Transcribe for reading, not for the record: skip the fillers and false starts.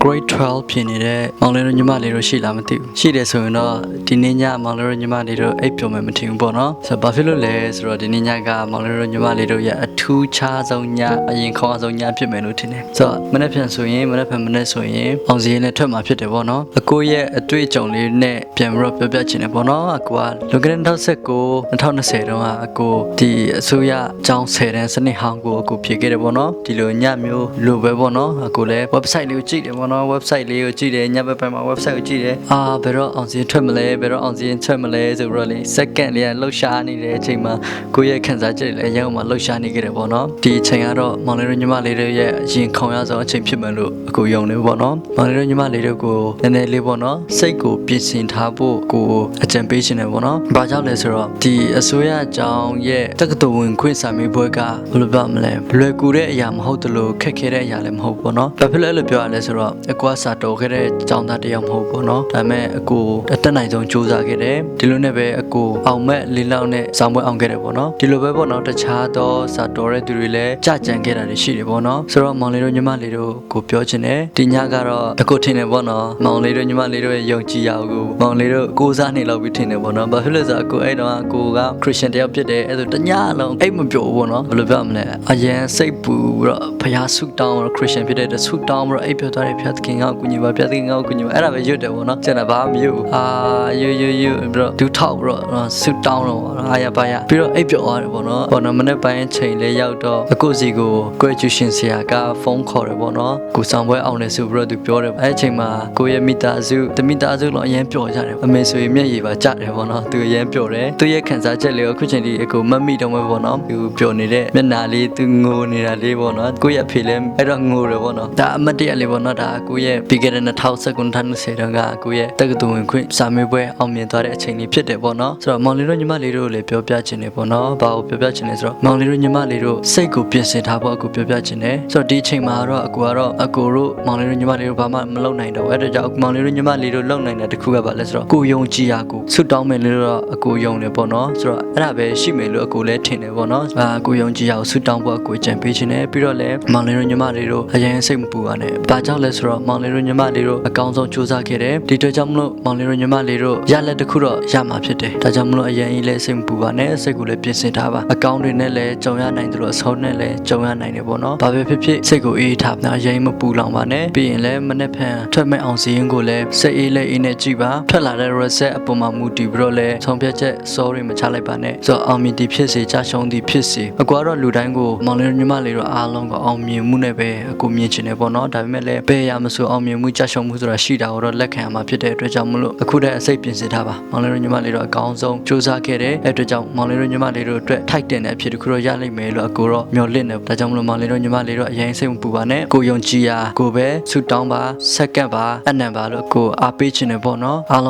grade 12ဖြစ်နေတဲ့မောင်လေးတို့ညီမလေးတို့ရှိလားမသိဘူးရှိတယ်ဆိုရင်တော့ဒီနေ့ညမောင်လေးတို့ညီမလေးတို့အိပ်ပျော်မယ်မထင်ဘူးပေါ့နော်ဆိုတော့ဘာဖြစ်လို့လဲဆိုတော့ဒီနေ့ညကမောင်လေးတို့ညီမလေးတို့ရဲ့အထူးခြားဆုံးညအရင်ခေါင်းဆုံးညဖြစ်မယ်လို့ထင်တယ်ဆိုတော့မနေ့ပြန်ဆိုရင်မနေ့ဆိုရင်အောင်စည်းနဲ့ထွက်မှာဖြစ်တယ်ပေါ့နော်အကိုရဲ့အတွေ့အကြုံလေးနဲ့ပြန်ပြီးတော့ပြောပြချင်တယ်ပေါ့နော်အကိုကလွန်ခဲ့တဲ့2019 2020တုန်းကအကိုဒီအစိုးရအကြောင်း10တန်းစနစ်ဟောင်းကိုအကိုဖြေခဲ့တယ်ပေါ့နော်ဒီလိုညမျိုးလိုပဲပေါ့နော်အကိုလည်း website လေးကိုကြည့်တယ်ပေါ့နော် website လေးကိုကြည့်တယ်ညဘက်ပိုင်းမှာ website ကိုကြည့်တယ်ဘယ်တော့အောင်စည်းထွက်မလဲဘယ်တော့အောင်စည်းထွက်မလဲဆိုပြီးတော့လေ second လေးကလှုပ်ရှားနေတဲ့အချိန်မှာကိုရဲ့ခံစားချက်လည်းအရင်ကမှလှုပ်ရှားနေခဲ့တယ်ပေါ့နော်ဒီအချိန်ကတော့မောင်လေးတို့ညီမလေးတို့ရဲ့အရင်ခေါင်းရဆုံးအချိန်ဖြစ်မယ်လို့အကိုယုံနေပေါ့နော်မောင်လေးတို့ညီမလေးတို့ကိုနည်းနည်းလေးပေါ့နော်စိတ်ကိုပြင်ဆင်ထားဖို့ကိုအကြံပေးရှင်တယ်ပေါ့နော်ဘာကြောင့်လဲဆိုတော့ဒီအစိုးရအကြောင်းရဲ့တက္ကသိုလ်ဝင်ခွင့်စာမေးပွဲကဘယ်လိုပြောမလဲလွယ်ကူတဲ့အရာမဟုတ်တလို့ခက်ခဲတဲ့အရာလည်းမဟုတ်ပေါ့နော်ဘာဖြစ်လဲလို့ပြောရလဲဆိုတော့အကွာစာတော်ခဲ့တဲ့ကျောင်းသားတယောက်မဟုတ်ပေါ့နော်ဒါပေမဲ့အကိုအသက်နိုင်ဆုံးစူးစမ်းခဲ့တယ်ဒီလိုနဲ့ပဲအကိုအောင်မဲ့လေးလောက်နဲ့ဇောင်းပွဲအောင်ခဲ့တယ်ပေါ့နော်ဒီလိုပဲပေါ့နော်တခြားသောစာတော်တဲ့သူတွေလည်းကြကြံခဲ့တာတွေရှိတယ်ပေါ့နော်ဆိုတော့မောင်လေးတို့ညီမလေးတို့ကိုပြောချင်တယ်ဒီညကတော့အကိုထင်တယ်ပေါ့နော်မောင်လေးတို့ညီမလေးတို့ရဲ့ယုံကြည်ရာကိုမောင်လေးတို့ကိုးစားနေလောက်ပြီးထင်တယ်ပေါ့နော်ဘာဖြစ်လို့ဆိုတော့အကိုအဲ့တော့အကိုကခရစ်ယာန်တယောက်ဖြစ်တယ်အဲ့ဆိုတညလုံးအိတ်မပျော်ဘူးပေါ့နော်ဘယ်လိုပြောမလဲအရန်စိတ်ပူပြီးတော့ဖျားဆုတောင်းတော့ခရစ်ယာန်ဖြစ်တဲ့ဆုတောင်းပြီးတော့အိတ်ပျော်သွားတယ်ဖျားသခင်ကကိုညီပါဖျားသခင်ကကိုညီပါအဲ့ဒါပဲရွတ်တယ်ပေါ့နော်ကျန်တာဘာမှမရွတ်ဘူးရွပြီးတော့ဒူထောက်ပြီးတော့ဆုတောင်းတော့အားရပါရပြီးတော့အိတ်ပျော်သွားတယ်ပေါ့နော်မနေ့ပိုင်းချိန်လေးရောက်တော့အကိုစီကို graduation ဆရာကဖုန်းခေါ်တယ်ပေါ့နော်ကိုဆောင်ပွဲအောင်တယ်ဆိုပြီးတော့သူပြောတယ်အဲ့အချိန်မှာကိုရဲ့မိသားစုတမိသားစုလုံးအရင်ပျော်ကြတယ်အမေဆိုရင်မျက်ရည်ပါကျတယ်ပေါ့နော်သူအရင်ပျော်တယ်သူရဲ့ခံစားချက်လေးကိုအခုချိန်ဒီအကိုမတ်မိတော့မယ်ပေါ့နော်သူပျော်နေတဲ့မျက်နှာလေးသူငိုနေတာလေးပေါ့နော်ကိုရဲ့ဖေလည်းအဲ့တော့ငိုတယ်ပေါ့နော်ဒါအမတ်တရလေးပေါ့နော်ဒါကိုရဲ့ပြီးခဲ့တဲ့2019 2020တုန်းကကိုရဲ့တက္ကသိုလ်ဝင်ခွင့်စာမေးပွဲအောင်မြင်သွားတဲ့အချိန်လေးဖြစ်တယ်ပေါ့နော်ဆိုတော့မောင်လေးတို့ညီမလေးတို့လည်းပြောပြချင်တယ်ပေါ့နော်ဘာကိုပြောပြချင်လဲဆိုတော့မောင်လေးတို့ညီမလေးတို့စိတ်ကိုပြင်ဆင်ထားဖို့အကိုပြောပြချင်တယ်ဆိုတော့ဒီအချိန်မှာတော့အကိုတို့မောင်လေးတို့ညီမလေးတို့ဘာမှမလုပ်နိုင်တော့ဘူးအဲ့ဒါကြောင့်မောင်လေးတို့ညီမလေးတို့လုပ်နိုင်တဲ့တခုကပါလဲဆိုတော့ကိုယုံကြည်ရာကိုဆွတောင်းမယ်လို့တော့အကိုယုံတယ်ပေါ့နော်ဆိုတော့အဲ့ဒါပဲရှိမယ်လို့အကိုလည်းထင်တယ်ပေါ့နော်ကိုယုံကြည်ရာကိုဆွတောင်းဖို့အကိုကြံပေးချင်တယ်ပြီးတော့လည်းမောင်လေးတို့ညီမလေးတို့အရင်စိတ်မပူပါနဲ့ဘာကြောင့်လဲဆိုတော့မောင်လေးတို့ညီမလေးတို့အကောင်းဆုံးစူးစမ်းခဲ့တယ်ဒီအတွက်ကြောင့်မလို့မောင်လေးတို့ညီမလေးတို့ရလက်တစ်ခုတော့ရမှာဖြစ်တယ်ဒါကြောင့်မလို့အရင်ကြီးလည်းစိတ်မပူပါနဲ့စိတ်ကိုလည်းပြင်ဆင်ထားပါအကောင်းတွေနဲ့လည်းကြုံရနိုင်တယ်လို့အဆုံးနဲ့လည်းကြုံရနိုင်တယ်ပေါ့နော်ဘာပဲဖြစ်ဖြစ်စိတ်ကိုအေးထားပါအရင်မပူလောင်ပါနဲ့ပြီးရင်လည်းမနေ့ဖန်ထွက်မဲ့အောင်စီရင်ကိုလည်းစိတ်အေးလည်းအေးနဲ့ကြည့်ပါထွက်လာတဲ့ reset အပေါ်မှာမူတည်ပြီးတော့လည်းဆုံးဖြတ်ချက် sorry မချလိုက်ပါနဲ့ဆိုတော့အောင်မြင်သည်ဖြစ်စေကြာရှုံးသည်ဖြစ်စေအကွာတော့လူတိုင်းကိုမောင်လေးညီမလေးတို့အားလုံးကအောင်မြင်မှုနဲ့ပဲအကူမြင်ချင်တယ်ပေါ့နော်ဒါပေမဲ့လည်းဘယ်ရမဆိုအောင်မြင်မှုကြာရှုံးမှုဆိုတာရှိတာတော့လက်ခံရမှာဖြစ်တဲ့အတွက်ကြောင့်မလို့အခုတည်းအစိတ်ပြင်ဆင်ထားပါမောင်လေးညီမလေးတို့အကောင်းဆုံးစူးစမ်းခဲ့တဲ့အတွက်ကြောင့်မောင်လေးညီမလေးတို့အတွက်ထိုက်တင်တဲ့အဖြစ်တစ်ခုတော့ရလိမ့်မယ်လို့အကိုတော့မျှော်လင့်တယ်ဒါကြောင့်မလို့မောင်လေးညီမလေးတို့အရင်စိတ်မပူပါနဲ့ကိုယုံကြည်ရာကိုပဲဆူတောင်းပါစက္ကန့်ပါအနံပါလို့ကိုအားပေးချင်တယ်ပေါ့နော်အားလုံး